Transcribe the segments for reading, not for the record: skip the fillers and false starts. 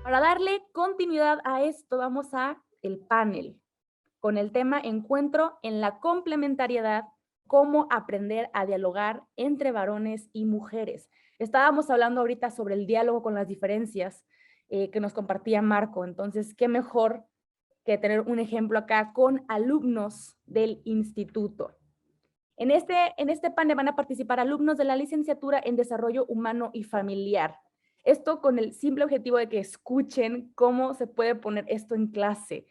Para darle continuidad a esto, vamos a el panel con el tema Encuentro en la complementariedad, cómo aprender a dialogar entre varones y mujeres. Estábamos hablando ahorita sobre el diálogo con las diferencias que nos compartía Marco, entonces, qué mejor que tener un ejemplo acá con alumnos del instituto. En este panel van a participar alumnos de la licenciatura en Desarrollo Humano y Familiar. Esto con el simple objetivo de que escuchen cómo se puede poner esto en clase,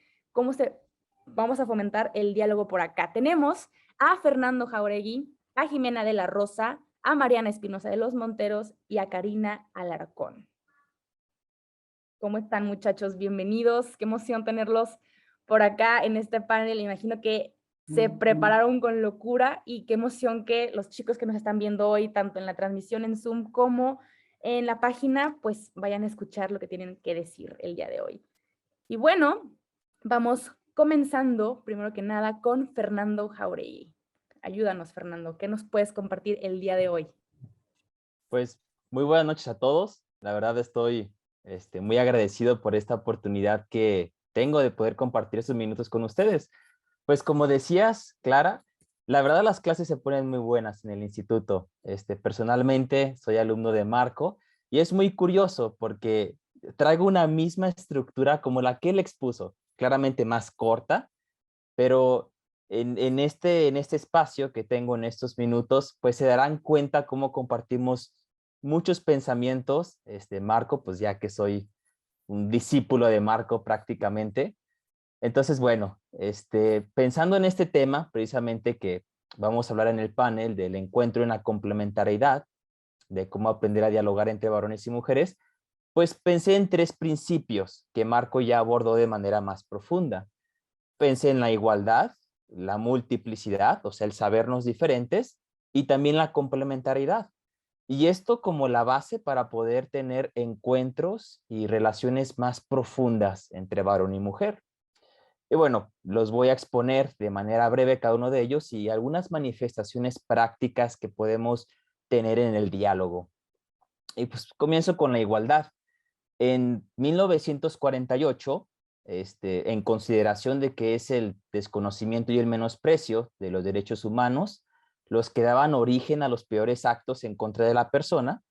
vamos a fomentar el diálogo por acá. Tenemos a Fernando Jauregui, a Jimena de la Rosa, a Mariana Espinosa de los Monteros y a Karina Alarcón. ¿Cómo están, muchachos? Bienvenidos. Qué emoción tenerlos por acá en este panel. Imagino que se prepararon con locura y qué emoción que los chicos que nos están viendo hoy, tanto en la transmisión en Zoom como en la página, pues vayan a escuchar lo que tienen que decir el día de hoy. Y bueno, vamos comenzando, primero que nada, con Fernando Jauregui. Ayúdanos, Fernando. ¿Qué nos puedes compartir el día de hoy? Pues muy buenas noches a todos. La verdad estoy muy agradecido por esta oportunidad que tengo de poder compartir esos minutos con ustedes. Pues como decías, Clara, la verdad las clases se ponen muy buenas en el instituto. Personalmente soy alumno de Marco y es muy curioso porque traigo una misma estructura como la que él expuso, claramente más corta, pero en este espacio que tengo en estos minutos, pues se darán cuenta cómo compartimos muchos pensamientos. Marco, pues ya que soy un discípulo de Marco prácticamente. Entonces, bueno, pensando en este tema, precisamente que vamos a hablar en el panel del encuentro en la complementariedad, de cómo aprender a dialogar entre varones y mujeres, pues pensé en tres principios que Marco ya abordó de manera más profunda. Pensé en la igualdad, la multiplicidad, o sea, el sabernos diferentes, y también la complementariedad. Y esto como la base para poder tener encuentros y relaciones más profundas entre varón y mujer. Y bueno, los voy a exponer de manera breve cada uno de ellos y algunas manifestaciones prácticas que podemos tener en el diálogo. Y pues comienzo con la igualdad. En 1948, en consideración de que es el desconocimiento y el menosprecio de los derechos humanos los que daban origen a los peores actos en contra de la persona,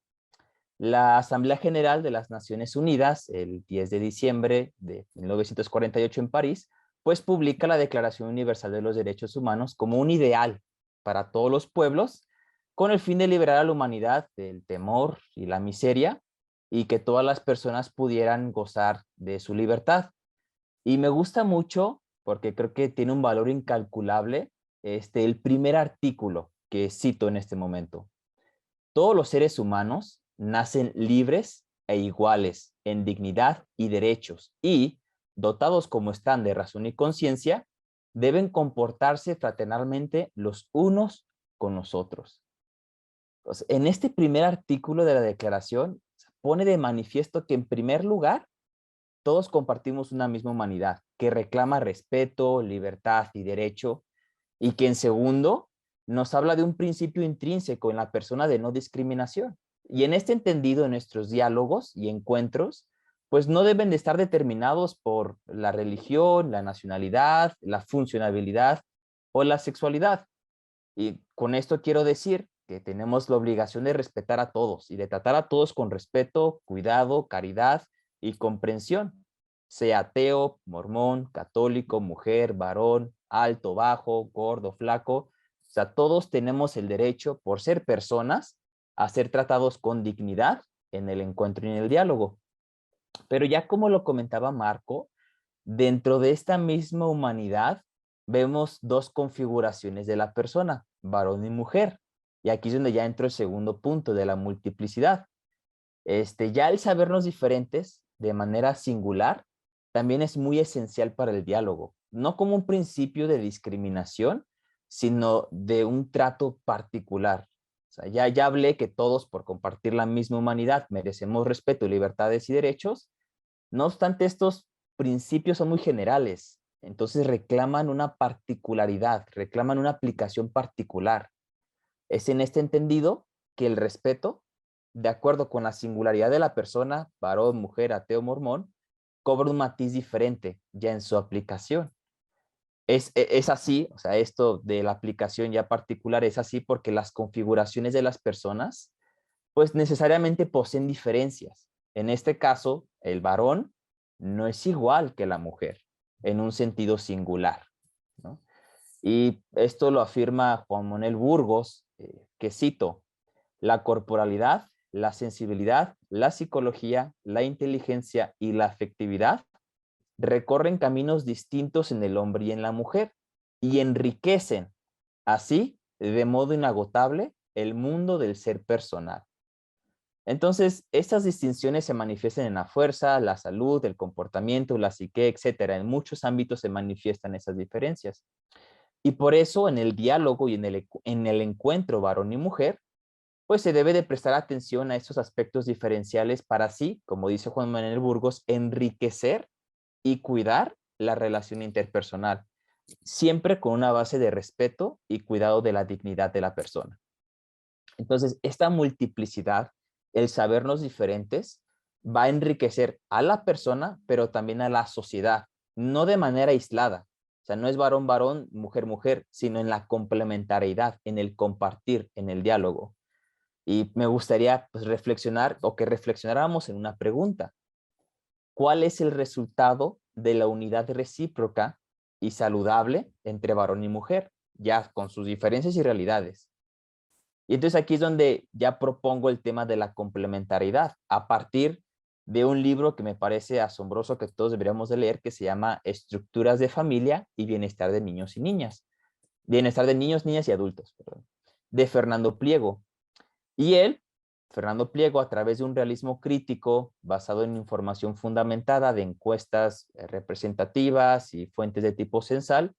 la Asamblea General de las Naciones Unidas, el 10 de diciembre de 1948 en París, pues publica la Declaración Universal de los Derechos Humanos como un ideal para todos los pueblos, con el fin de liberar a la humanidad del temor y la miseria, y que todas las personas pudieran gozar de su libertad. Y me gusta mucho, porque creo que tiene un valor incalculable, el primer artículo que cito en este momento. Todos los seres humanos nacen libres e iguales en dignidad y derechos y, dotados como están de razón y conciencia, deben comportarse fraternalmente los unos con los otros. Entonces, en este primer artículo de la declaración se pone de manifiesto que en primer lugar todos compartimos una misma humanidad que reclama respeto, libertad y derecho, y que en segundo nos habla de un principio intrínseco en la persona de no discriminación. Y en este entendido, nuestros diálogos y encuentros, pues no deben de estar determinados por la religión, la nacionalidad, la funcionalidad o la sexualidad. Y con esto quiero decir que tenemos la obligación de respetar a todos y de tratar a todos con respeto, cuidado, caridad y comprensión, sea ateo, mormón, católico, mujer, varón, alto, bajo, gordo, flaco. O sea, todos tenemos el derecho, por ser personas, a ser tratados con dignidad en el encuentro y en el diálogo. Pero ya como lo comentaba Marco, dentro de esta misma humanidad vemos dos configuraciones de la persona, varón y mujer. Y aquí es donde ya entro el segundo punto de la multiplicidad. Ya el sabernos diferentes de manera singular también es muy esencial para el diálogo, no como un principio de discriminación, sino de un trato particular. O sea, ya hablé que todos por compartir la misma humanidad merecemos respeto, libertades y derechos. No obstante, estos principios son muy generales, entonces reclaman una particularidad, reclaman una aplicación particular. Es en este entendido que el respeto, de acuerdo con la singularidad de la persona, varón, mujer, ateo, mormón, cobra un matiz diferente ya en su aplicación. Es así, o sea, esto de la aplicación ya particular es así porque las configuraciones de las personas, pues necesariamente poseen diferencias. En este caso, el varón no es igual que la mujer en un sentido singular, ¿no? Y esto lo afirma Juan Manuel Burgos, que cito: la corporalidad, la sensibilidad, la psicología, la inteligencia y la afectividad recorren caminos distintos en el hombre y en la mujer y enriquecen así de modo inagotable el mundo del ser personal. Entonces, estas distinciones se manifiestan en la fuerza, la salud, el comportamiento, la psique, etcétera. En muchos ámbitos se manifiestan esas diferencias. Y por eso en el diálogo y en el encuentro varón y mujer, pues se debe de prestar atención a estos aspectos diferenciales para así, como dice Juan Manuel Burgos, enriquecer y cuidar la relación interpersonal, siempre con una base de respeto y cuidado de la dignidad de la persona. Entonces, esta multiplicidad, el sabernos diferentes, va a enriquecer a la persona, pero también a la sociedad, no de manera aislada. O sea, no es varón, varón, mujer, mujer, sino en la complementariedad, en el compartir, en el diálogo. Y me gustaría pues, reflexionar o que reflexionáramos en una pregunta. ¿Cuál es el resultado de la unidad recíproca y saludable entre varón y mujer, ya con sus diferencias y realidades? Y entonces aquí es donde ya propongo el tema de la complementariedad, a partir de un libro que me parece asombroso que todos deberíamos de leer, que se llama Estructuras de Familia y Bienestar de Niños y Niñas. Bienestar de Niños, Niñas y Adultos, perdón, de Fernando Pliego. Y él, Fernando Pliego, a través de un realismo crítico basado en información fundamentada de encuestas representativas y fuentes de tipo censal,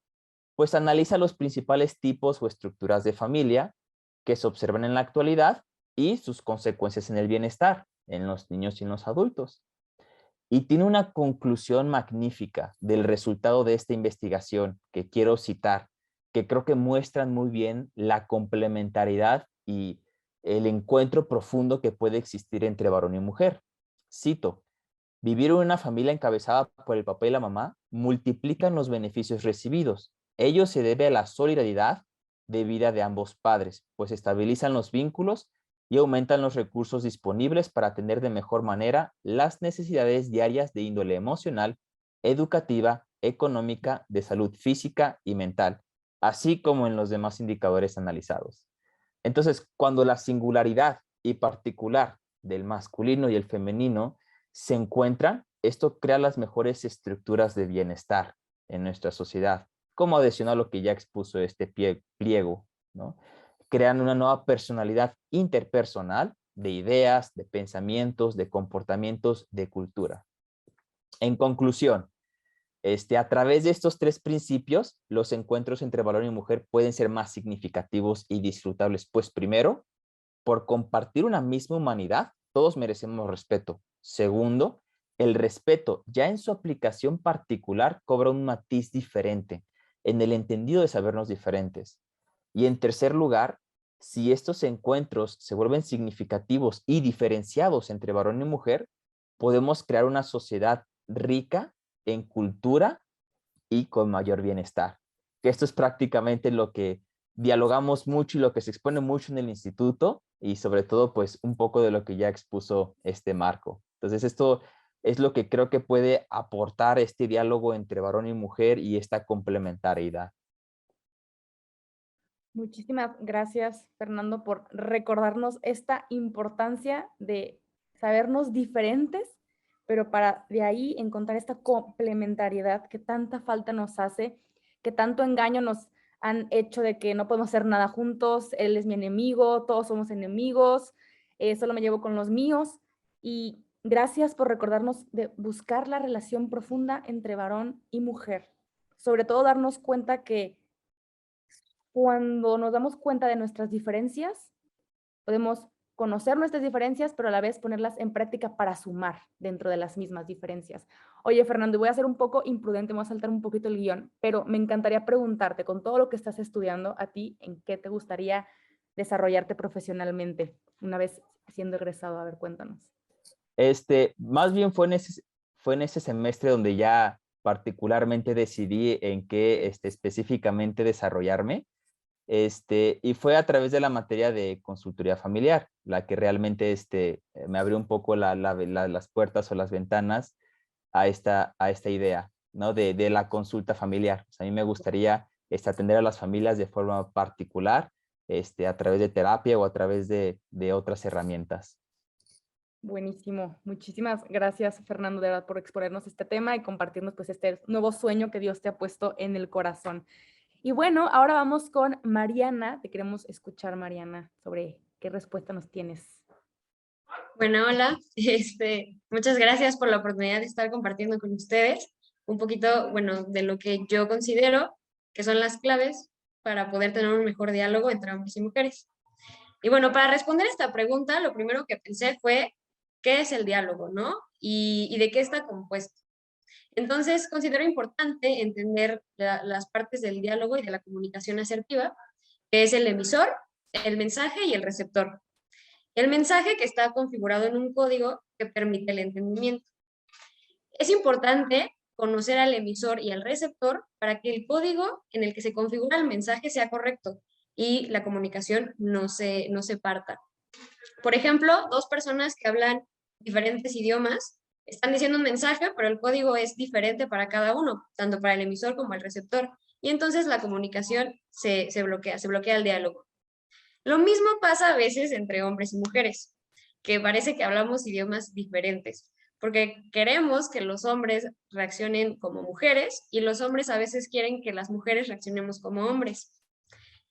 pues analiza los principales tipos o estructuras de familia que se observan en la actualidad y sus consecuencias en el bienestar, en los niños y en los adultos. Y tiene una conclusión magnífica del resultado de esta investigación que quiero citar, que creo que muestran muy bien la complementariedad y el encuentro profundo que puede existir entre varón y mujer. Cito: vivir en una familia encabezada por el papá y la mamá multiplican los beneficios recibidos. Ello se debe a la solidaridad de vida de ambos padres, pues estabilizan los vínculos y aumentan los recursos disponibles para atender de mejor manera las necesidades diarias de índole emocional, educativa, económica, de salud física y mental, así como en los demás indicadores analizados. Entonces, cuando la singularidad y particular del masculino y el femenino se encuentran, esto crea las mejores estructuras de bienestar en nuestra sociedad, como adhesión a lo que ya expuso este pliego, ¿no? Crean una nueva personalidad interpersonal de ideas, de pensamientos, de comportamientos, de cultura. En conclusión, a través de estos tres principios, los encuentros entre varón y mujer pueden ser más significativos y disfrutables. Pues primero, por compartir una misma humanidad, todos merecemos respeto. Segundo, el respeto, ya en su aplicación particular, cobra un matiz diferente, en el entendido de sabernos diferentes. Y en tercer lugar, si estos encuentros se vuelven significativos y diferenciados entre varón y mujer, podemos crear una sociedad rica en cultura y con mayor bienestar. Que esto es prácticamente lo que dialogamos mucho y lo que se expone mucho en el instituto y sobre todo pues un poco de lo que ya expuso este Marco. Entonces esto es lo que creo que puede aportar este diálogo entre varón y mujer y esta complementariedad. Muchísimas gracias, Fernando, por recordarnos esta importancia de sabernos diferentes, pero para de ahí encontrar esta complementariedad que tanta falta nos hace, que tanto engaño nos han hecho de que no podemos hacer nada juntos, él es mi enemigo, todos somos enemigos, solo me llevo con los míos. Y gracias por recordarnos de buscar la relación profunda entre varón y mujer. Sobre todo darnos cuenta que cuando nos damos cuenta de nuestras diferencias, podemos conocer nuestras diferencias, pero a la vez ponerlas en práctica para sumar dentro de las mismas diferencias. Oye, Fernando, voy a ser un poco imprudente, me voy a saltar un poquito el guión, pero me encantaría preguntarte, con todo lo que estás estudiando, a ti, ¿en qué te gustaría desarrollarte profesionalmente una vez siendo egresado? A ver, cuéntanos. Más bien fue en ese semestre donde ya particularmente decidí en qué específicamente desarrollarme. Y fue a través de la materia de consultoría familiar, la que realmente me abrió un poco las puertas o las ventanas a esta idea, ¿no? De la consulta familiar. O sea, a mí me gustaría atender a las familias de forma particular, a través de terapia o a través de otras herramientas. Buenísimo. Muchísimas gracias, Fernando, de verdad, por exponernos este tema y compartirnos pues este nuevo sueño que Dios te ha puesto en el corazón. Y bueno, ahora vamos con Mariana. Te queremos escuchar, Mariana, sobre qué respuesta nos tienes. Bueno, hola. Muchas gracias por la oportunidad de estar compartiendo con ustedes un poquito, bueno, de lo que yo considero que son las claves para poder tener un mejor diálogo entre hombres y mujeres. Y bueno, para responder esta pregunta, lo primero que pensé fue, ¿qué es el diálogo, no? Y de qué está compuesto. Entonces, considero importante entender las partes del diálogo y de la comunicación asertiva, que es el emisor, el mensaje y el receptor. El mensaje que está configurado en un código que permite el entendimiento. Es importante conocer al emisor y al receptor para que el código en el que se configura el mensaje sea correcto y la comunicación no se parta. Por ejemplo, dos personas que hablan diferentes idiomas están diciendo un mensaje, pero el código es diferente para cada uno, tanto para el emisor como el receptor. Y entonces la comunicación se bloquea el diálogo. Lo mismo pasa a veces entre hombres y mujeres, que parece que hablamos idiomas diferentes, porque queremos que los hombres reaccionen como mujeres y los hombres a veces quieren que las mujeres reaccionemos como hombres.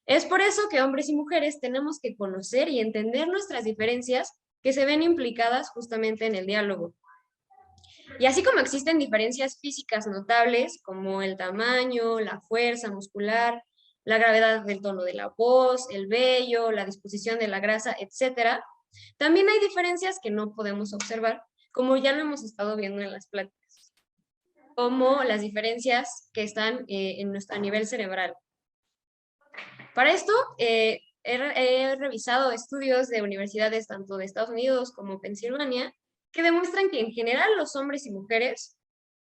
Es por eso que hombres y mujeres tenemos que conocer y entender nuestras diferencias que se ven implicadas justamente en el diálogo. Y así como existen diferencias físicas notables, como el tamaño, la fuerza muscular, la gravedad del tono de la voz, el vello, la disposición de la grasa, etc., también hay diferencias que no podemos observar, como ya lo hemos estado viendo en las pláticas, como las diferencias que están a nivel cerebral. Para esto, he revisado estudios de universidades tanto de Estados Unidos como Pensilvania que demuestran que en general los hombres y mujeres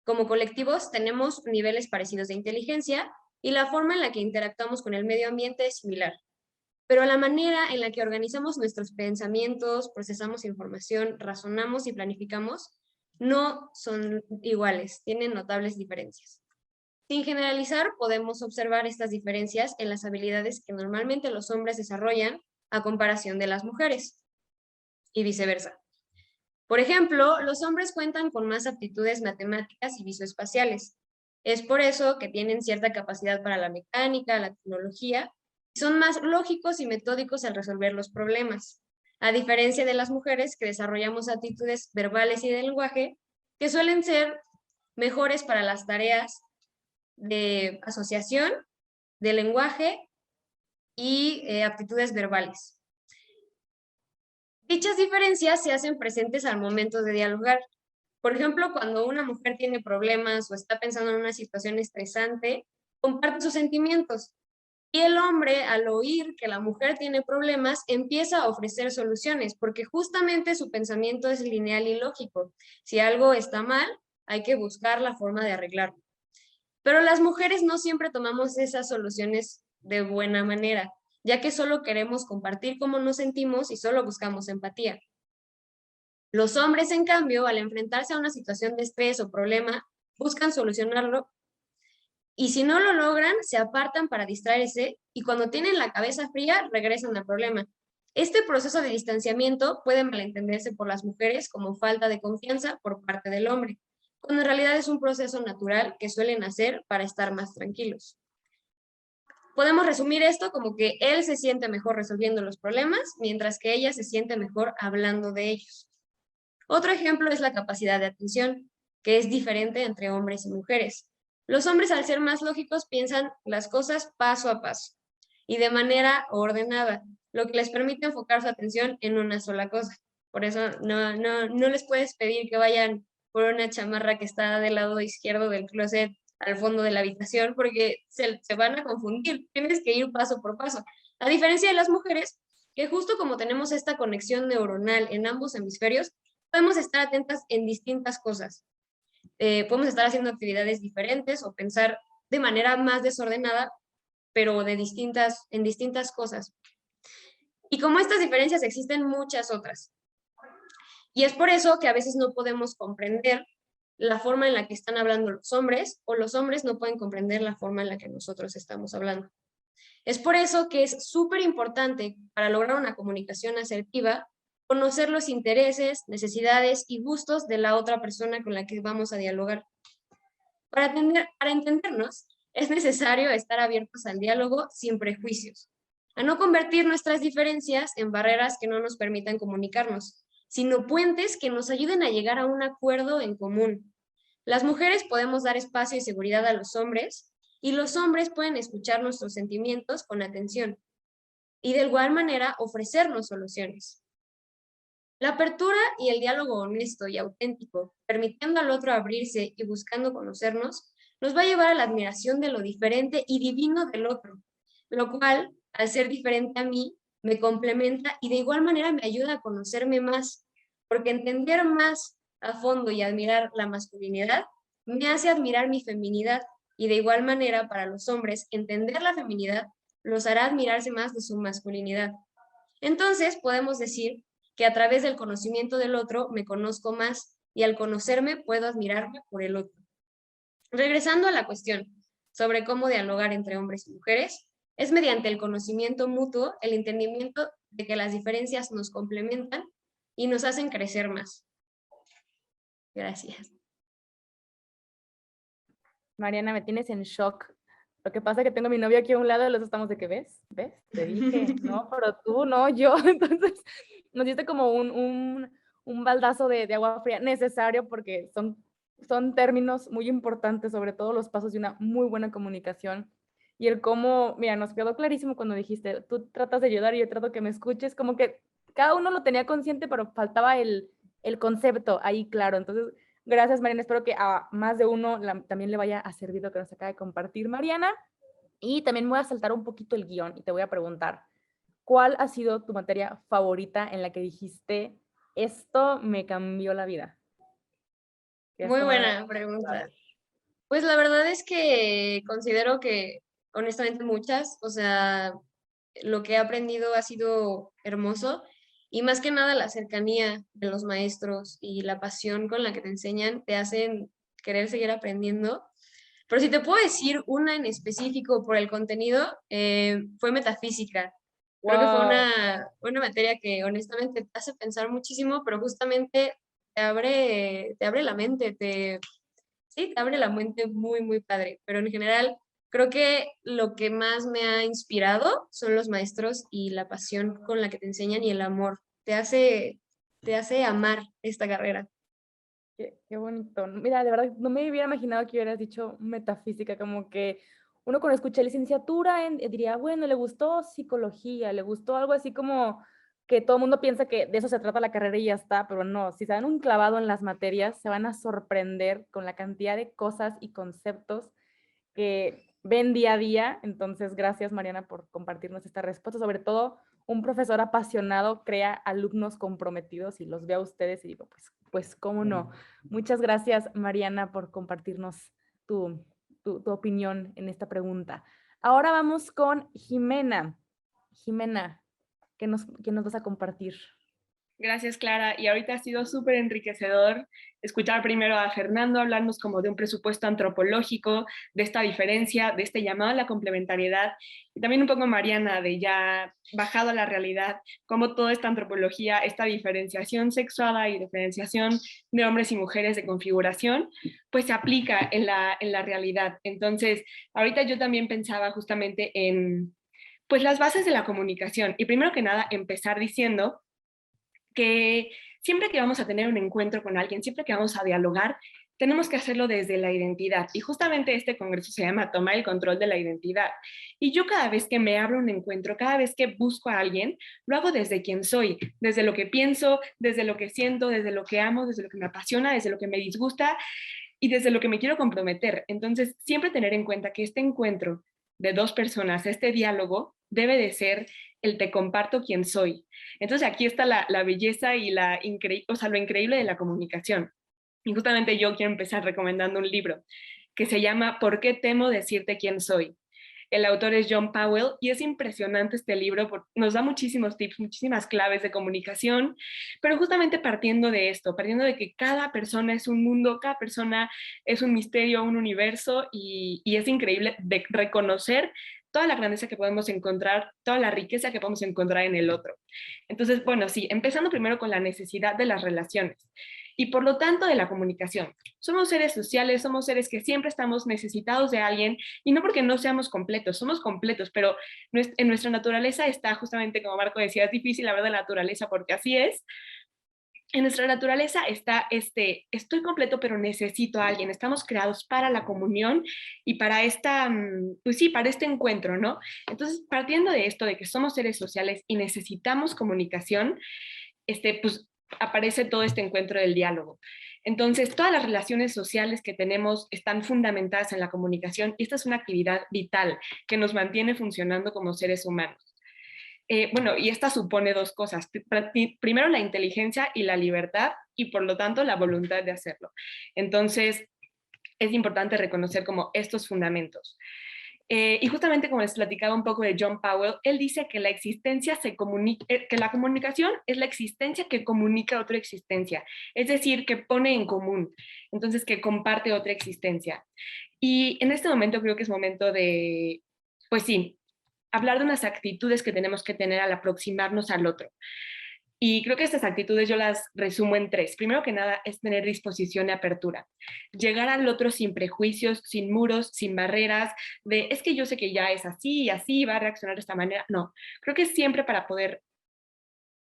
como colectivos tenemos niveles parecidos de inteligencia y la forma en la que interactuamos con el medio ambiente es similar. Pero la manera en la que organizamos nuestros pensamientos, procesamos información, razonamos y planificamos no son iguales, tienen notables diferencias. Sin generalizar, podemos observar estas diferencias en las habilidades que normalmente los hombres desarrollan a comparación de las mujeres y viceversa. Por ejemplo, los hombres cuentan con más aptitudes matemáticas y visoespaciales. Es por eso que tienen cierta capacidad para la mecánica, la tecnología, y son más lógicos y metódicos al resolver los problemas, a diferencia de las mujeres que desarrollamos aptitudes verbales y de lenguaje que suelen ser mejores para las tareas de asociación, de lenguaje y aptitudes verbales. Dichas diferencias se hacen presentes al momento de dialogar. Por ejemplo, cuando una mujer tiene problemas o está pensando en una situación estresante, comparte sus sentimientos. Y el hombre, al oír que la mujer tiene problemas, empieza a ofrecer soluciones, porque justamente su pensamiento es lineal y lógico. Si algo está mal, hay que buscar la forma de arreglarlo. Pero las mujeres no siempre tomamos esas soluciones de buena manera, ya que solo queremos compartir cómo nos sentimos y solo buscamos empatía. Los hombres, en cambio, al enfrentarse a una situación de estrés o problema, buscan solucionarlo y si no lo logran, se apartan para distraerse y cuando tienen la cabeza fría, regresan al problema. Este proceso de distanciamiento puede malentenderse por las mujeres como falta de confianza por parte del hombre, cuando en realidad es un proceso natural que suelen hacer para estar más tranquilos. Podemos resumir esto como que él se siente mejor resolviendo los problemas, mientras que ella se siente mejor hablando de ellos. Otro ejemplo es la capacidad de atención, que es diferente entre hombres y mujeres. Los hombres, al ser más lógicos, piensan las cosas paso a paso y de manera ordenada, lo que les permite enfocar su atención en una sola cosa. Por eso no les puedes pedir que vayan por una chamarra que está del lado izquierdo del closet al fondo de la habitación, porque se van a confundir. Tienes que ir paso por paso. A diferencia de las mujeres, que justo como tenemos esta conexión neuronal en ambos hemisferios, podemos estar atentas en distintas cosas. podemos estar haciendo actividades diferentes o pensar de manera más desordenada, pero en distintas cosas. Y como estas diferencias existen muchas otras. Y es por eso que a veces no podemos comprender la forma en la que están hablando los hombres, o los hombres no pueden comprender la forma en la que nosotros estamos hablando. Es por eso que es súper importante para lograr una comunicación asertiva conocer los intereses, necesidades y gustos de la otra persona con la que vamos a dialogar. Para entendernos, es necesario estar abiertos al diálogo sin prejuicios, a no convertir nuestras diferencias en barreras que no nos permitan comunicarnos, sino puentes que nos ayuden a llegar a un acuerdo en común. Las mujeres podemos dar espacio y seguridad a los hombres, y los hombres pueden escuchar nuestros sentimientos con atención, y de igual manera ofrecernos soluciones. La apertura y el diálogo honesto y auténtico, permitiendo al otro abrirse y buscando conocernos, nos va a llevar a la admiración de lo diferente y divino del otro, lo cual, al ser diferente a mí, me complementa y de igual manera me ayuda a conocerme más, porque entender más a fondo y admirar la masculinidad me hace admirar mi feminidad, y de igual manera para los hombres entender la feminidad los hará admirarse más de su masculinidad. Entonces podemos decir que a través del conocimiento del otro me conozco más, y al conocerme puedo admirarme por el otro. Regresando a la cuestión sobre cómo dialogar entre hombres y mujeres, es mediante el conocimiento mutuo, el entendimiento de que las diferencias nos complementan y nos hacen crecer más. Gracias. Mariana, me tienes en shock. Lo que pasa es que tengo a mi novio aquí a un lado y los dos estamos de que, ¿ves? Te dije, no, pero tú, no, yo. Entonces, nos diste como un baldazo de agua fría necesario, porque son términos muy importantes, sobre todo los pasos de una muy buena comunicación. Y el cómo, mira, nos quedó clarísimo cuando dijiste, tú tratas de ayudar y yo trato que me escuches, como que cada uno lo tenía consciente, pero faltaba el concepto ahí claro. Entonces, gracias, Mariana. Espero que a más de uno también le vaya a servir lo que nos acaba de compartir Mariana. Y también voy a saltar un poquito el guión y te voy a preguntar, ¿cuál ha sido tu materia favorita en la que dijiste, esto me cambió la vida? Muy buena pregunta. Pues la verdad es que considero que honestamente muchas, o sea, lo que he aprendido ha sido hermoso, y más que nada la cercanía de los maestros y la pasión con la que te enseñan te hacen querer seguir aprendiendo. Pero si te puedo decir una en específico por el contenido, fue metafísica. Creo que fue Wow. una materia que honestamente te hace pensar muchísimo, pero justamente te abre la mente, sí, te abre la mente muy, muy padre. Pero en general, creo que lo que más me ha inspirado son los maestros y la pasión con la que te enseñan y el amor. Te hace amar esta carrera. Qué bonito. Mira, de verdad, no me hubiera imaginado que hubieras dicho metafísica, como que uno cuando escucha licenciatura diría, bueno, le gustó psicología, le gustó algo así como que todo el mundo piensa que de eso se trata la carrera y ya está, pero no, si se dan un clavado en las materias, se van a sorprender con la cantidad de cosas y conceptos que ven día a día. Entonces, gracias, Mariana, por compartirnos esta respuesta. Sobre todo, un profesor apasionado crea alumnos comprometidos, y los veo a ustedes y digo, pues cómo no. Muchas gracias, Mariana, por compartirnos tu opinión en esta pregunta. Ahora vamos con Jimena. Jimena, ¿qué nos vas a compartir? Gracias, Clara. Y ahorita ha sido súper enriquecedor escuchar primero a Fernando hablarnos como de un presupuesto antropológico, de esta diferencia, de este llamado a la complementariedad, y también un poco Mariana, de ya bajado a la realidad, cómo toda esta antropología, esta diferenciación sexuada y diferenciación de hombres y mujeres de configuración, pues se aplica en la realidad. Entonces, ahorita yo también pensaba justamente en pues las bases de la comunicación, y primero que nada empezar diciendo que siempre que vamos a tener un encuentro con alguien, siempre que vamos a dialogar, tenemos que hacerlo desde la identidad. Y justamente este congreso se llama Toma el control de la identidad. Y yo cada vez que me abro un encuentro, cada vez que busco a alguien, lo hago desde quién soy, desde lo que pienso, desde lo que siento, desde lo que amo, desde lo que me apasiona, desde lo que me disgusta y desde lo que me quiero comprometer. Entonces, siempre tener en cuenta que este encuentro de dos personas, este diálogo, debe de ser el te comparto quién soy. Entonces aquí está la belleza y lo increíble de la comunicación. Y justamente yo quiero empezar recomendando un libro que se llama ¿Por qué temo decirte quién soy? El autor es John Powell y es impresionante este libro, nos da muchísimos tips, muchísimas claves de comunicación, pero justamente partiendo de esto, partiendo de que cada persona es un mundo, cada persona es un misterio, un universo y es increíble de reconocer toda la grandeza que podemos encontrar, toda la riqueza que podemos encontrar en el otro. Entonces, bueno, sí, empezando primero con la necesidad de las relaciones y por lo tanto de la comunicación. Somos seres sociales, somos seres que siempre estamos necesitados de alguien y no porque no seamos completos, somos completos, pero en nuestra naturaleza está justamente, como Marco decía, es difícil hablar de la naturaleza porque así es. En nuestra naturaleza está estoy completo, pero necesito a alguien. Estamos creados para la comunión y para pues sí, para este encuentro, ¿no? Entonces, partiendo de esto, de que somos seres sociales y necesitamos comunicación, pues aparece todo este encuentro del diálogo. Entonces, todas las relaciones sociales que tenemos están fundamentadas en la comunicación y esta es una actividad vital que nos mantiene funcionando como seres humanos. Bueno, y esta supone dos cosas. Primero, la inteligencia y la libertad y por lo tanto la voluntad de hacerlo. Entonces, es importante reconocer como estos fundamentos. Y justamente como les platicaba un poco de John Powell, él dice que la existencia que la comunicación es la existencia que comunica otra existencia, es decir, que pone en común, entonces que comparte otra existencia. Y en este momento creo que es momento de, pues sí, hablar de unas actitudes que tenemos que tener al aproximarnos al otro. Y creo que estas actitudes yo las resumo en tres. Primero que nada es tener disposición y apertura. Llegar al otro sin prejuicios, sin muros, sin barreras, de es que yo sé que ya es así y así va a reaccionar de esta manera. No, creo que siempre para poder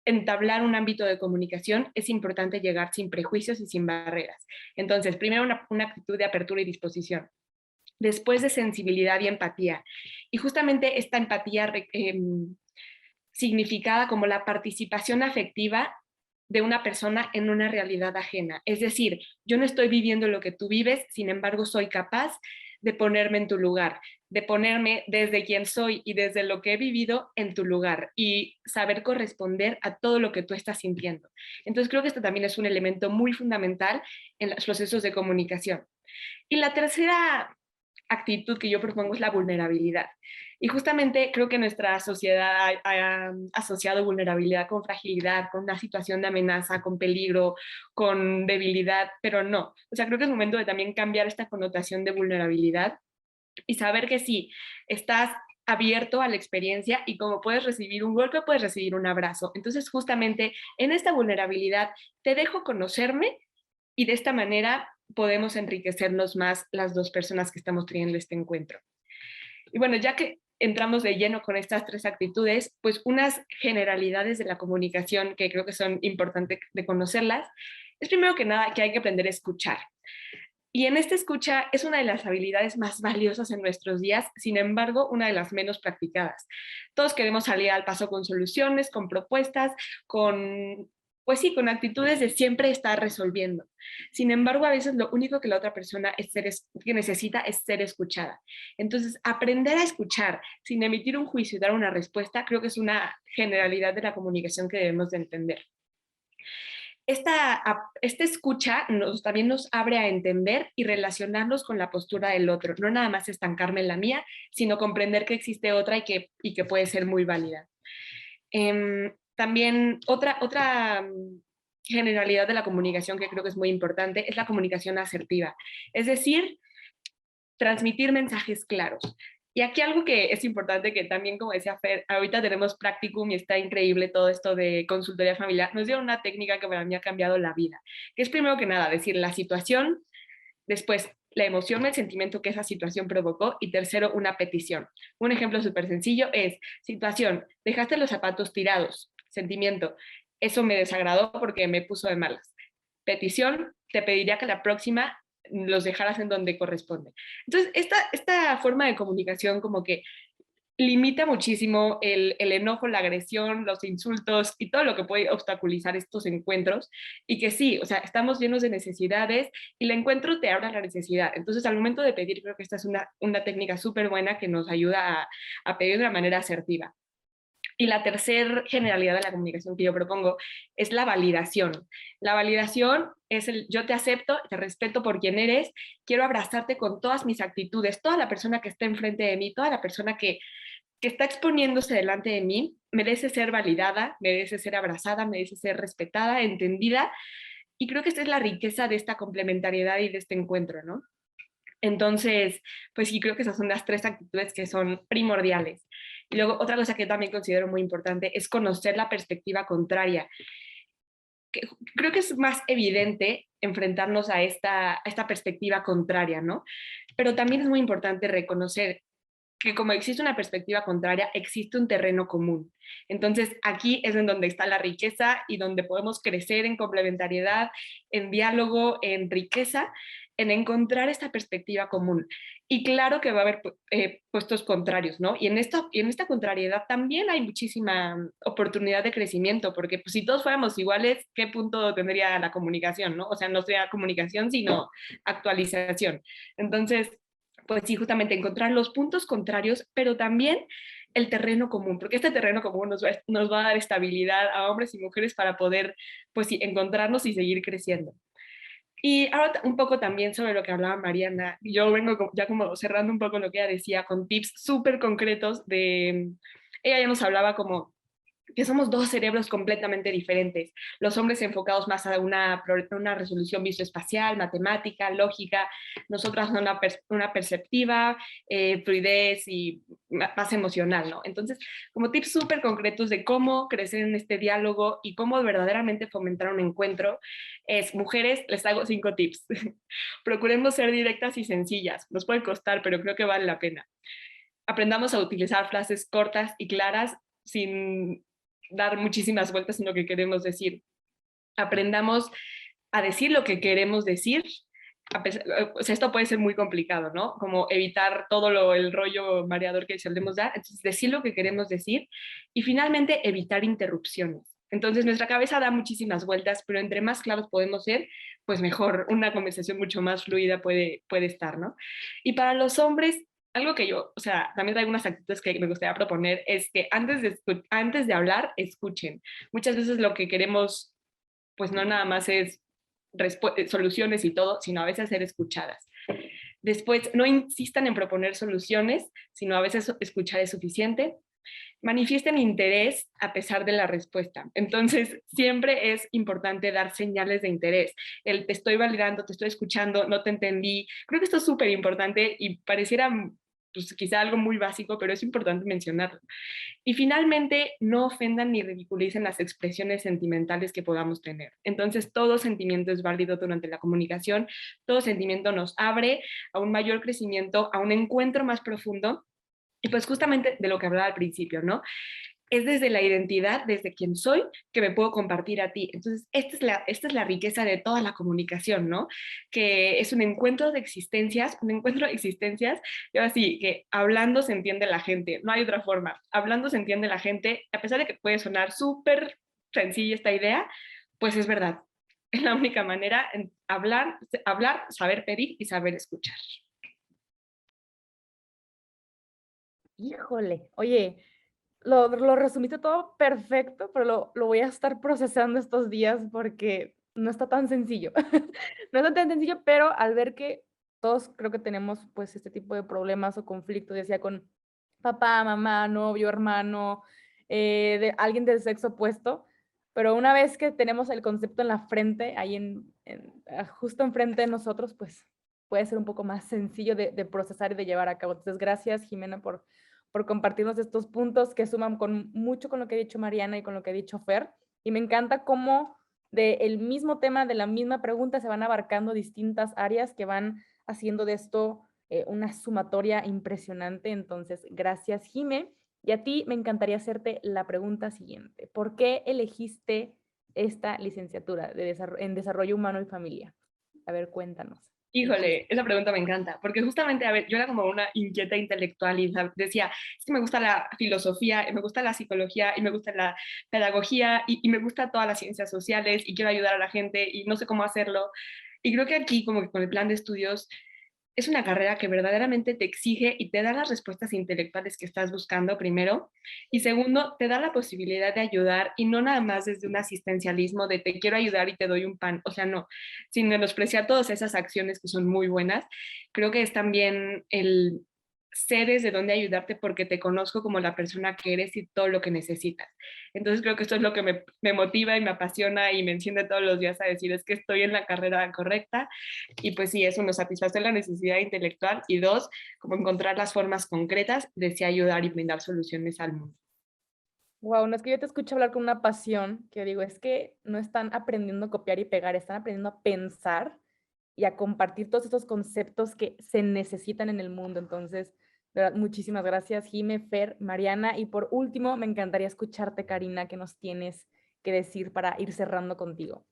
entablar un ámbito de comunicación es importante llegar sin prejuicios y sin barreras. Entonces, primero una actitud de apertura y disposición. Después de sensibilidad y empatía. Y justamente esta empatía significada como la participación afectiva de una persona en una realidad ajena. Es decir, yo no estoy viviendo lo que tú vives, sin embargo soy capaz de ponerme en tu lugar, de ponerme desde quien soy y desde lo que he vivido en tu lugar y saber corresponder a todo lo que tú estás sintiendo. Entonces creo que esto también es un elemento muy fundamental en los procesos de comunicación. Y la tercera actitud que yo propongo es la vulnerabilidad. Y justamente creo que nuestra sociedad ha asociado vulnerabilidad con fragilidad, con una situación de amenaza, con peligro, con debilidad, pero no. O sea, creo que es momento de también cambiar esta connotación de vulnerabilidad y saber que sí, estás abierto a la experiencia y como puedes recibir un golpe, puedes recibir un abrazo. Entonces, justamente en esta vulnerabilidad, te dejo conocerme y de esta manera podemos enriquecernos más las dos personas que estamos teniendo este encuentro. Y bueno, ya que entramos de lleno con estas tres actitudes, pues unas generalidades de la comunicación que creo que son importantes de conocerlas, es primero que nada que hay que aprender a escuchar. Y en esta escucha es una de las habilidades más valiosas en nuestros días, sin embargo, una de las menos practicadas. Todos queremos salir al paso con soluciones, con propuestas, pues sí, con actitudes de siempre estar resolviendo. Sin embargo, a veces lo único que la otra persona que necesita es ser escuchada. Entonces, aprender a escuchar sin emitir un juicio y dar una respuesta, creo que es una generalidad de la comunicación que debemos de entender. Esta escucha también nos abre a entender y relacionarnos con la postura del otro, no nada más estancarme en la mía, sino comprender que existe otra y que puede ser muy válida. También otra generalidad de la comunicación que creo que es muy importante es la comunicación asertiva, es decir, transmitir mensajes claros. Y aquí algo que es importante, que también, como decía Fer, ahorita tenemos Practicum y está increíble todo esto de consultoría familiar, nos dieron una técnica que para mí ha cambiado la vida, que es primero que nada decir la situación, después la emoción, el sentimiento que esa situación provocó y tercero, una petición. Un ejemplo súper sencillo es, situación, dejaste los zapatos tirados, sentimiento, eso me desagradó porque me puso de malas. Petición, te pediría que la próxima los dejaras en donde corresponde. Entonces, esta forma de comunicación como que limita muchísimo el enojo, la agresión, los insultos y todo lo que puede obstaculizar estos encuentros y que sí, o sea, estamos llenos de necesidades y el encuentro te abre la necesidad. Entonces, al momento de pedir, creo que esta es una técnica súper buena que nos ayuda a pedir de una manera asertiva. Y la tercera generalidad de la comunicación que yo propongo es la validación. La validación es el yo te acepto, te respeto por quien eres, quiero abrazarte con todas mis actitudes, toda la persona que está enfrente de mí, toda la persona que está exponiéndose delante de mí, merece ser validada, merece ser abrazada, merece ser respetada, entendida. Y creo que esta es la riqueza de esta complementariedad y de este encuentro, ¿no? Entonces, pues sí, creo que esas son las tres actitudes que son primordiales. Y luego, otra cosa que también considero muy importante es conocer la perspectiva contraria. Creo que es más evidente enfrentarnos a esta perspectiva contraria, ¿no? Pero también es muy importante reconocer que como existe una perspectiva contraria, existe un terreno común. Entonces, aquí es en donde está la riqueza y donde podemos crecer en complementariedad, en diálogo, en riqueza, en encontrar esta perspectiva común. Y claro que va a haber puestos contrarios, ¿no? Y en esta contrariedad también hay muchísima oportunidad de crecimiento, porque pues, si todos fuéramos iguales, ¿qué punto tendría la comunicación, no? O sea, no sería comunicación, sino actualización. Entonces, pues sí, justamente encontrar los puntos contrarios, pero también el terreno común, porque este terreno común nos va a dar estabilidad a hombres y mujeres para poder, pues sí, encontrarnos y seguir creciendo. Y ahora un poco también sobre lo que hablaba Mariana, yo vengo ya como cerrando un poco lo que ella decía con tips súper concretos de, ella ya nos hablaba como que somos dos cerebros completamente diferentes. Los hombres enfocados más a una resolución visoespacial, matemática, lógica, nosotras una perceptiva, fluidez y más emocional, ¿no? Entonces, como tips súper concretos de cómo crecer en este diálogo y cómo verdaderamente fomentar un encuentro, es, mujeres, les hago 5 tips. Procuremos ser directas y sencillas. Nos puede costar, pero creo que vale la pena. Aprendamos a utilizar frases cortas y claras sin dar muchísimas vueltas en lo que queremos decir. Aprendamos a decir lo que queremos decir. O sea, esto puede ser muy complicado, ¿no? Como evitar todo el rollo mareador que solemos dar. Entonces, decir lo que queremos decir y finalmente evitar interrupciones. Entonces, nuestra cabeza da muchísimas vueltas, pero entre más claros podemos ser, pues mejor, una conversación mucho más fluida puede estar, ¿no? Y para los hombres, algo que yo, o sea, también hay algunas actitudes que me gustaría proponer, es que antes de hablar, escuchen. Muchas veces lo que queremos, pues no nada más es soluciones y todo, sino a veces ser escuchadas. Después, no insistan en proponer soluciones, sino a veces escuchar es suficiente. Manifiesten interés a pesar de la respuesta. Entonces, siempre es importante dar señales de interés. El te estoy validando, te estoy escuchando, no te entendí. Creo que esto es súper importante y pareciera pues, quizá algo muy básico, pero es importante mencionarlo. Y finalmente, no ofendan ni ridiculicen las expresiones sentimentales que podamos tener. Entonces, todo sentimiento es válido durante la comunicación, todo sentimiento nos abre a un mayor crecimiento, a un encuentro más profundo. Y pues justamente de lo que hablaba al principio, ¿no? Es desde la identidad, desde quien soy, que me puedo compartir a ti. Entonces, esta es la riqueza de toda la comunicación, ¿no? Que es un encuentro de existencias, y ahora sí, que hablando se entiende la gente, no hay otra forma. Hablando se entiende la gente, a pesar de que puede sonar súper sencilla esta idea, pues es verdad. Es la única manera en hablar, saber pedir y saber escuchar. Híjole, oye, lo resumiste todo perfecto, pero lo voy a estar procesando estos días porque no está tan sencillo. No está tan sencillo, pero al ver que todos creo que tenemos pues este tipo de problemas o conflictos, ya sea con papá, mamá, novio, hermano, de alguien del sexo opuesto, pero una vez que tenemos el concepto en la frente, ahí justo enfrente de nosotros, pues puede ser un poco más sencillo de procesar y de llevar a cabo. Entonces, gracias, Jimena, por compartirnos estos puntos que suman mucho con lo que ha dicho Mariana y con lo que ha dicho Fer. Y me encanta cómo del mismo tema, de la misma pregunta, se van abarcando distintas áreas que van haciendo de esto una sumatoria impresionante. Entonces, gracias, Jime. Y a ti me encantaría hacerte la pregunta siguiente. ¿Por qué elegiste esta licenciatura en Desarrollo Humano y Familia? A ver, cuéntanos. Híjole, esa pregunta me encanta, porque justamente, a ver, yo era como una inquieta intelectual y decía, es que me gusta la filosofía, y me gusta la psicología, y me gusta la pedagogía, y me gusta todas las ciencias sociales, y quiero ayudar a la gente, y no sé cómo hacerlo. Y creo que aquí, como que con el plan de estudios, es una carrera que verdaderamente te exige y te da las respuestas intelectuales que estás buscando primero, y segundo, te da la posibilidad de ayudar y no nada más desde un asistencialismo de te quiero ayudar y te doy un pan, o sea, no, sin menospreciar todas esas acciones que son muy buenas. Creo que es también el sé desde dónde ayudarte porque te conozco como la persona que eres y todo lo que necesitas. Entonces creo que esto es lo que me motiva y me apasiona y me enciende todos los días a decir es que estoy en la carrera correcta. Y pues sí, eso nos satisface la necesidad intelectual y dos, como encontrar las formas concretas de sí ayudar y brindar soluciones al mundo. Wow, no es que yo te escucho hablar con una pasión, que digo, es que no están aprendiendo a copiar y pegar, están aprendiendo a pensar y a compartir todos estos conceptos que se necesitan en el mundo. Entonces, de verdad, muchísimas gracias, Jime, Fer, Mariana. Y por último, me encantaría escucharte, Karina, qué nos tienes que decir para ir cerrando contigo.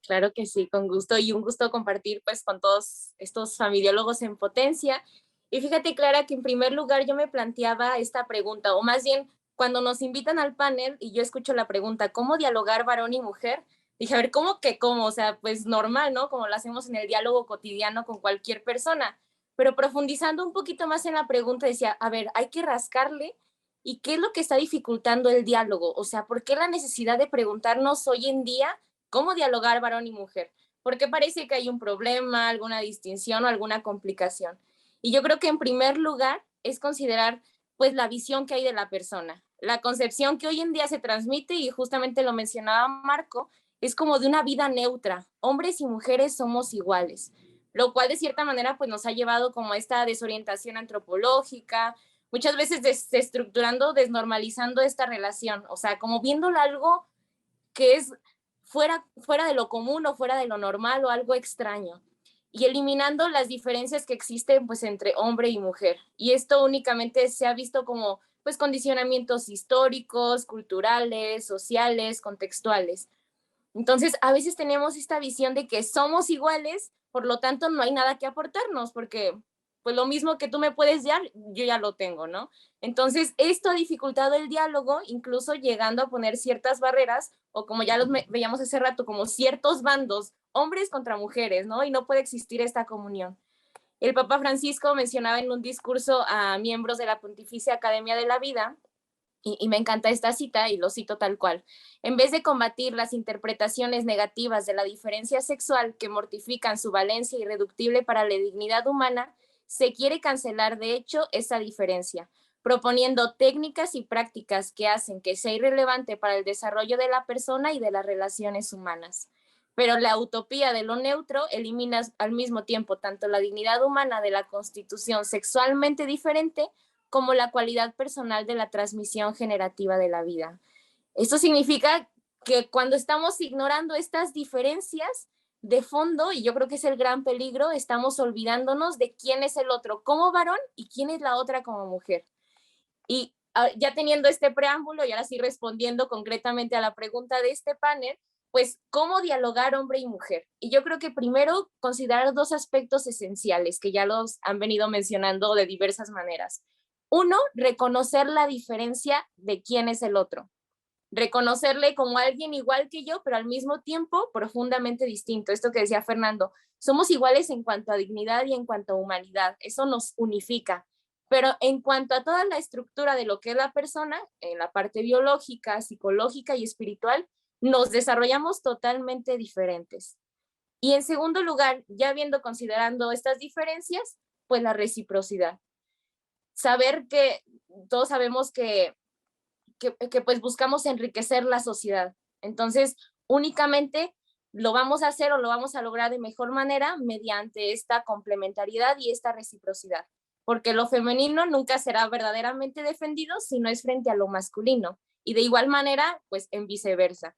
Claro que sí, con gusto y un gusto compartir pues con todos estos familiólogos en potencia. Y fíjate, Clara, que en primer lugar yo me planteaba esta pregunta, o más bien cuando nos invitan al panel y yo escucho la pregunta, ¿cómo dialogar varón y mujer? Dije, a ver, ¿cómo que cómo? O sea, pues normal, ¿no? Como lo hacemos en el diálogo cotidiano con cualquier persona. Pero profundizando un poquito más en la pregunta, decía, a ver, hay que rascarle. ¿Y qué es lo que está dificultando el diálogo? O sea, ¿por qué la necesidad de preguntarnos hoy en día cómo dialogar varón y mujer? Porque parece que hay un problema, alguna distinción o alguna complicación. Y yo creo que en primer lugar es considerar pues la visión que hay de la persona. La concepción que hoy en día se transmite, y justamente lo mencionaba Marco, es como de una vida neutra. Hombres y mujeres somos iguales, lo cual de cierta manera pues nos ha llevado como a esta desorientación antropológica, muchas veces desestructurando, desnormalizando esta relación, o sea, como viéndola algo que es fuera de lo común o fuera de lo normal o algo extraño, y eliminando las diferencias que existen pues entre hombre y mujer. Y esto únicamente se ha visto como pues condicionamientos históricos, culturales, sociales, contextuales. Entonces, a veces tenemos esta visión de que somos iguales, por lo tanto no hay nada que aportarnos, porque pues lo mismo que tú me puedes dar, yo ya lo tengo, ¿no? Entonces, esto ha dificultado el diálogo, incluso llegando a poner ciertas barreras, o como ya los veíamos hace rato, como ciertos bandos, hombres contra mujeres, ¿no? Y no puede existir esta comunión. El Papa Francisco mencionaba en un discurso a miembros de la Pontificia Academia de la Vida, y me encanta esta cita y lo cito tal cual: en vez de combatir las interpretaciones negativas de la diferencia sexual que mortifican su valencia irreductible para la dignidad humana, se quiere cancelar de hecho esa diferencia, proponiendo técnicas y prácticas que hacen que sea irrelevante para el desarrollo de la persona y de las relaciones humanas. Pero la utopía de lo neutro elimina al mismo tiempo tanto la dignidad humana de la constitución sexualmente diferente como la cualidad personal de la transmisión generativa de la vida. Esto significa que cuando estamos ignorando estas diferencias de fondo, y yo creo que es el gran peligro, estamos olvidándonos de quién es el otro como varón y quién es la otra como mujer. Y ya teniendo este preámbulo y ahora sí respondiendo concretamente a la pregunta de este panel, pues cómo dialogar hombre y mujer. Y yo creo que primero considerar dos aspectos esenciales que ya los han venido mencionando de diversas maneras. Uno, reconocer la diferencia de quién es el otro. Reconocerle como alguien igual que yo, pero al mismo tiempo profundamente distinto. Esto que decía Fernando, somos iguales en cuanto a dignidad y en cuanto a humanidad. Eso nos unifica. Pero en cuanto a toda la estructura de lo que es la persona, en la parte biológica, psicológica y espiritual, nos desarrollamos totalmente diferentes. Y en segundo lugar, ya considerando estas diferencias, pues la reciprocidad. Saber que todos sabemos que pues buscamos enriquecer la sociedad. Entonces, únicamente lo vamos a hacer o lo vamos a lograr de mejor manera mediante esta complementariedad y esta reciprocidad, porque lo femenino nunca será verdaderamente defendido si no es frente a lo masculino, y de igual manera, pues en viceversa.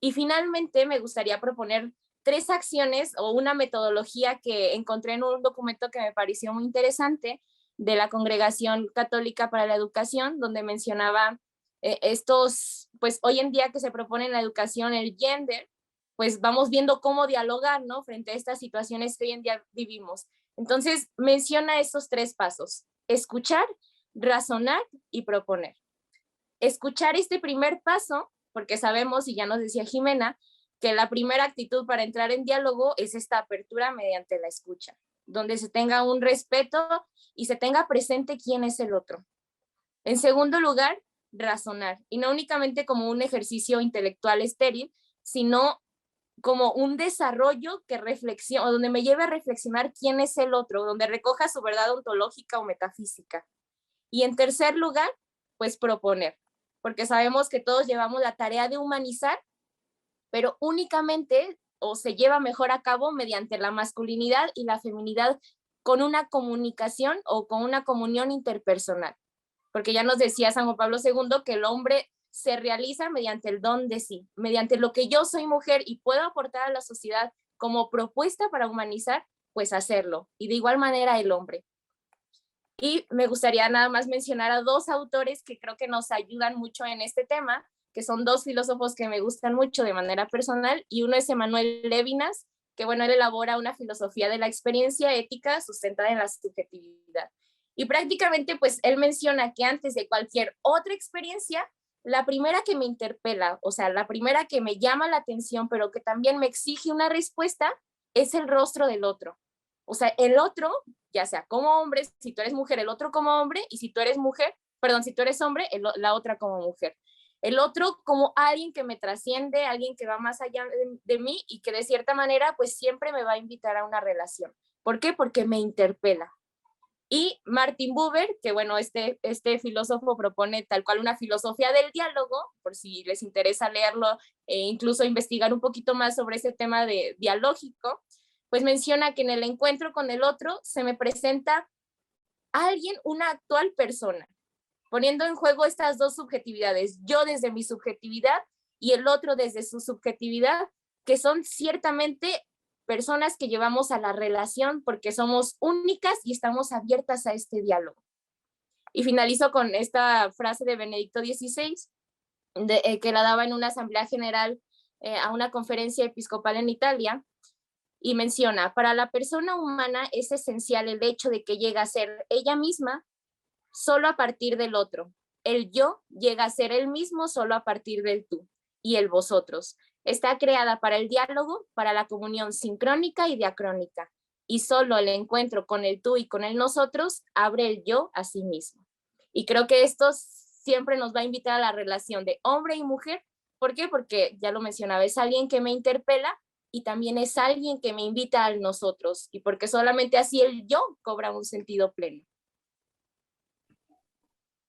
Y finalmente, me gustaría proponer 3 acciones o una metodología que encontré en un documento que me pareció muy interesante de la Congregación Católica para la Educación, donde mencionaba estos, pues hoy en día que se propone en la educación el gender, pues vamos viendo cómo dialogar, ¿no? Frente a estas situaciones que hoy en día vivimos. Entonces, menciona estos 3 pasos: escuchar, razonar y proponer. Escuchar este primer paso, porque sabemos, y ya nos decía Jimena, que la primera actitud para entrar en diálogo es esta apertura mediante la escucha. donde se tenga un respeto y se tenga presente quién es el otro. En segundo lugar, razonar, y no únicamente como un ejercicio intelectual estéril, sino como un desarrollo que reflexione, donde me lleve a reflexionar quién es el otro, donde recoja su verdad ontológica o metafísica. Y en tercer lugar, pues proponer, porque sabemos que todos llevamos la tarea de humanizar, pero únicamente o se lleva mejor a cabo mediante la masculinidad y la feminidad con una comunicación o con una comunión interpersonal. Porque ya nos decía San Juan Pablo II que el hombre se realiza mediante el don de sí, mediante lo que yo soy mujer y puedo aportar a la sociedad como propuesta para humanizar, pues hacerlo. Y de igual manera el hombre. Y me gustaría nada más mencionar a dos autores que creo que nos ayudan mucho en este tema, que son dos filósofos que me gustan mucho de manera personal, y uno es Emmanuel Levinas, que bueno, él elabora una filosofía de la experiencia ética sustentada en la subjetividad. Y prácticamente pues él menciona que antes de cualquier otra experiencia, la primera que me interpela, o sea, la primera que me llama la atención, pero que también me exige una respuesta, es el rostro del otro. O sea, el otro, ya sea como hombre, si tú eres mujer, el otro como hombre, y si tú eres mujer, perdón, si tú eres hombre, la otra como mujer. El otro como alguien que me trasciende, alguien que va más allá de mí y que de cierta manera pues siempre me va a invitar a una relación. ¿Por qué? Porque me interpela. Y Martin Buber, que bueno, este filósofo propone tal cual una filosofía del diálogo, por si les interesa leerlo e incluso investigar un poquito más sobre ese tema de dialógico, pues menciona que en el encuentro con el otro se me presenta alguien, una actual persona, poniendo en juego estas dos subjetividades, yo desde mi subjetividad y el otro desde su subjetividad, que son ciertamente personas que llevamos a la relación porque somos únicas y estamos abiertas a este diálogo. Y finalizo con esta frase de Benedicto XVI, que la daba en una asamblea general a una conferencia episcopal en Italia, y menciona, para la persona humana es esencial el hecho de que llega a ser ella misma solo a partir del otro. El yo llega a ser él mismo solo a partir del tú y el vosotros. Está creada para el diálogo, para la comunión sincrónica y diacrónica. Y solo el encuentro con el tú y con el nosotros abre el yo a sí mismo. Y creo que esto siempre nos va a invitar a la relación de hombre y mujer. ¿Por qué? Porque ya lo mencionaba, es alguien que me interpela y también es alguien que me invita al nosotros. Y porque solamente así el yo cobra un sentido pleno.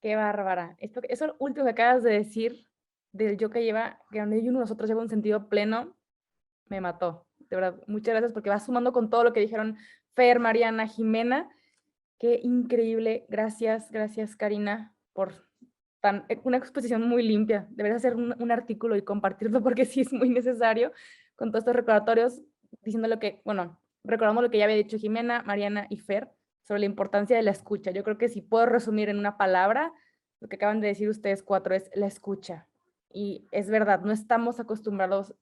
Qué bárbara. Eso último que acabas de decir, del yo que lleva, que donde uno de nosotros lleva un sentido pleno, me mató. De verdad, muchas gracias porque va sumando con todo lo que dijeron Fer, Mariana, Jimena. Qué increíble. Gracias, gracias Karina por una exposición muy limpia. Deberías hacer un artículo y compartirlo porque sí es muy necesario con todos estos recordatorios, diciendo lo que, bueno, recordando lo que ya había dicho Jimena, Mariana y Fer sobre la importancia de la escucha. Yo creo que si puedo resumir en una palabra, lo que acaban de decir ustedes cuatro es la escucha. Y es verdad, no estamos acostumbrados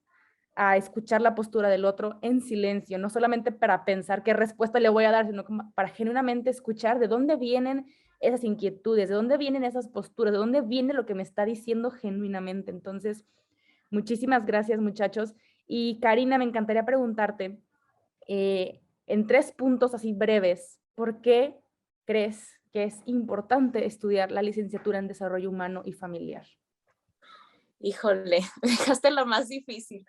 a escuchar la postura del otro en silencio, no solamente para pensar qué respuesta le voy a dar, sino para genuinamente escuchar de dónde vienen esas inquietudes, de dónde vienen esas posturas, de dónde viene lo que me está diciendo genuinamente. Entonces, muchísimas gracias, muchachos. Y Karina, me encantaría preguntarte, en 3 puntos así breves, ¿por qué crees que es importante estudiar la licenciatura en Desarrollo Humano y Familiar? Híjole, me dejaste lo más difícil.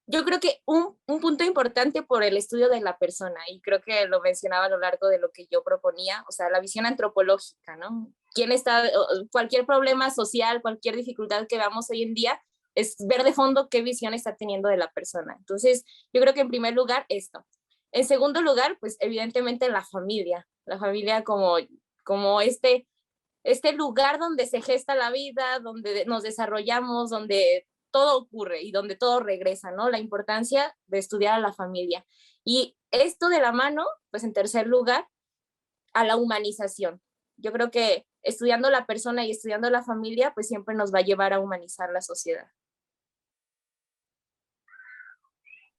Yo creo que un punto importante por el estudio de la persona, y creo que lo mencionaba a lo largo de lo que yo proponía, o sea, la visión antropológica, ¿no? ¿Quién está, cualquier problema social, cualquier dificultad que veamos hoy en día, es ver de fondo qué visión está teniendo de la persona. Entonces, yo creo que en primer lugar esto. En segundo lugar, pues evidentemente la familia como este lugar donde se gesta la vida, donde nos desarrollamos, donde todo ocurre y donde todo regresa, ¿no? La importancia de estudiar a la familia. Y esto de la mano, pues en tercer lugar, a la humanización. Yo creo que estudiando la persona y estudiando la familia, pues siempre nos va a llevar a humanizar la sociedad.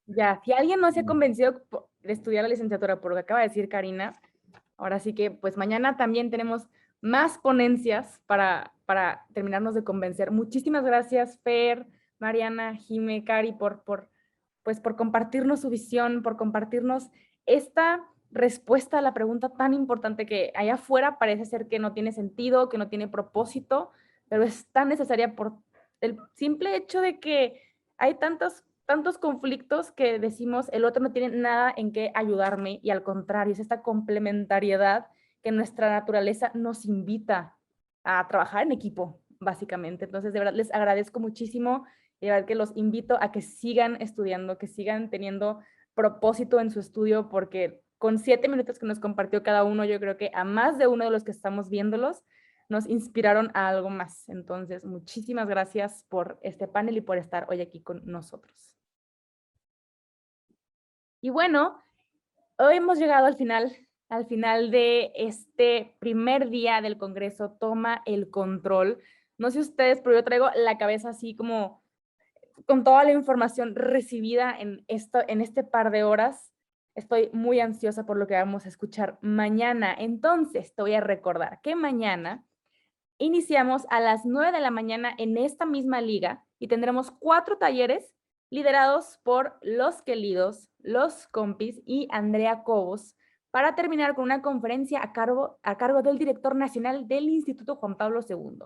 Ya, si alguien no se ha convencido de estudiar la licenciatura por lo que acaba de decir Karina, ahora sí que pues mañana también tenemos más ponencias para terminarnos de convencer. Muchísimas gracias, Fer, Mariana, Jime, Cari, por compartirnos su visión, por compartirnos esta respuesta a la pregunta tan importante que allá afuera parece ser que no tiene sentido, que no tiene propósito, pero es tan necesaria por el simple hecho de que hay tantos conflictos que decimos el otro no tiene nada en qué ayudarme, y al contrario, es esta complementariedad que nuestra naturaleza nos invita a trabajar en equipo, básicamente. Entonces, de verdad, les agradezco muchísimo, y de verdad que los invito a que sigan estudiando, que sigan teniendo propósito en su estudio, porque con 7 minutos que nos compartió cada uno, yo creo que a más de uno de los que estamos viéndolos, nos inspiraron a algo más. Entonces, muchísimas gracias por este panel y por estar hoy aquí con nosotros. Y bueno, hoy hemos llegado al final de este primer día del Congreso Toma el Control. No sé ustedes, pero yo traigo la cabeza así como con toda la información recibida en este par de horas. Estoy muy ansiosa por lo que vamos a escuchar mañana. Entonces, te voy a recordar que mañana iniciamos a las 9 de la mañana en esta misma liga y tendremos 4 talleres liderados por los queridos, los compis y Andrea Cobos, para terminar con una conferencia a cargo del director nacional del Instituto Juan Pablo II.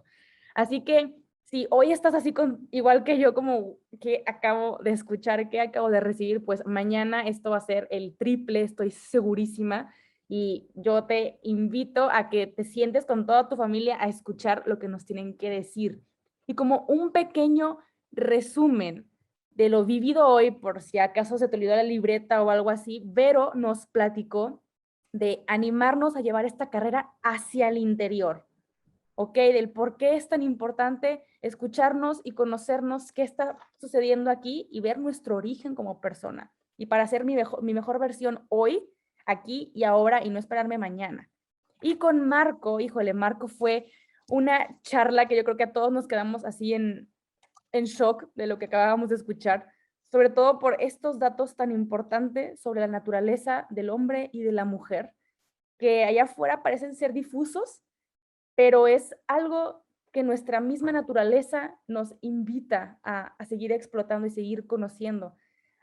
Así que si hoy estás así igual que yo, como que acabo de escuchar, que acabo de recibir, pues mañana esto va a ser el triple, estoy segurísima. Y yo te invito a que te sientes con toda tu familia a escuchar lo que nos tienen que decir. Y como un pequeño resumen de lo vivido hoy, por si acaso se te olvidó la libreta o algo así, Vero nos platicó de animarnos a llevar esta carrera hacia el interior, ¿ok? Del por qué es tan importante escucharnos y conocernos qué está sucediendo aquí y ver nuestro origen como persona. Y para hacer mi mejor versión hoy, aquí y ahora, y no esperarme mañana. Y con Marco, híjole, Marco fue una charla que yo creo que a todos nos quedamos así en shock de lo que acabábamos de escuchar, sobre todo por estos datos tan importantes sobre la naturaleza del hombre y de la mujer, que allá afuera parecen ser difusos, pero es algo que nuestra misma naturaleza nos invita a seguir explotando y seguir conociendo.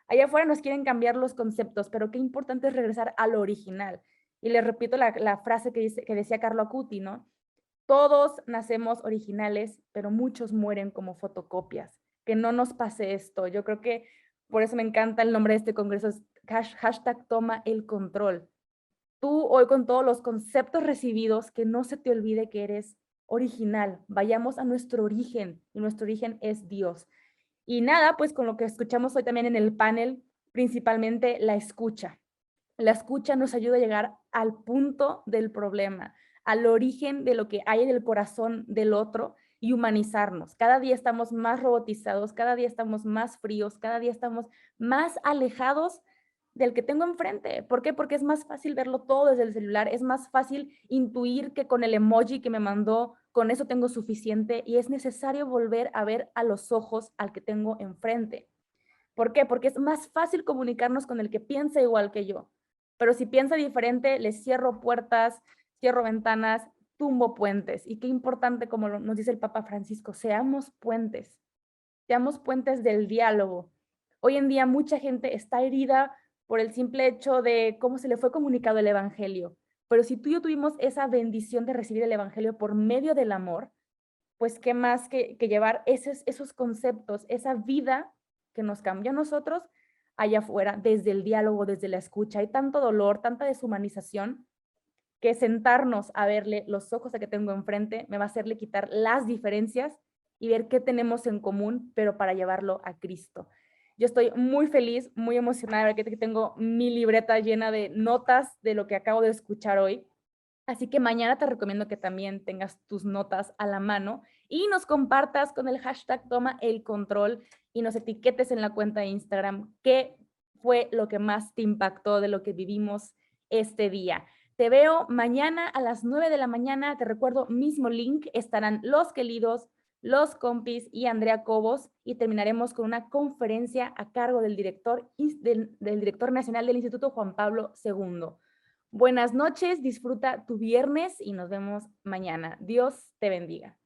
Allá afuera nos quieren cambiar los conceptos, pero qué importante es regresar a lo original. Y les repito la frase que decía Carlo Acuti, ¿no? Todos nacemos originales, pero muchos mueren como fotocopias. Que no nos pase esto. Yo creo que por eso me encanta el nombre de este congreso, es hashtag toma el control. Tú hoy, con todos los conceptos recibidos, que no se te olvide que eres original. Vayamos a nuestro origen, y nuestro origen es Dios. Y nada, pues con lo que escuchamos hoy también en el panel, principalmente la escucha. La escucha nos ayuda a llegar al punto del problema, al origen de lo que hay en el corazón del otro, y humanizarnos. Cada día estamos más robotizados, cada día estamos más fríos, cada día estamos más alejados del que tengo enfrente. ¿Por qué? Porque es más fácil verlo todo desde el celular, es más fácil intuir que con el emoji que me mandó, con eso tengo suficiente, y es necesario volver a ver a los ojos al que tengo enfrente. ¿Por qué? Porque es más fácil comunicarnos con el que piensa igual que yo. Pero si piensa diferente, le cierro puertas, cierro ventanas, tumbo puentes. Y qué importante, como nos dice el Papa Francisco, seamos puentes del diálogo. Hoy en día mucha gente está herida por el simple hecho de cómo se le fue comunicado el evangelio. Pero si tú y yo tuvimos esa bendición de recibir el evangelio por medio del amor, pues qué más que llevar esos conceptos, esa vida que nos cambió a nosotros allá afuera, desde el diálogo, desde la escucha. Hay tanto dolor, tanta deshumanización, que sentarnos a verle los ojos a que tengo enfrente me va a hacerle quitar las diferencias y ver qué tenemos en común, pero para llevarlo a Cristo. Yo estoy muy feliz, muy emocionada, de que tengo mi libreta llena de notas de lo que acabo de escuchar hoy. Así que mañana te recomiendo que también tengas tus notas a la mano y nos compartas con el hashtag Toma el Control y nos etiquetes en la cuenta de Instagram qué fue lo que más te impactó de lo que vivimos este día. Te veo mañana a las 9 de la mañana. Te recuerdo, mismo link, estarán los queridos, los compis y Andrea Cobos, y terminaremos con una conferencia a cargo del director nacional del Instituto Juan Pablo II. Buenas noches, disfruta tu viernes y nos vemos mañana. Dios te bendiga.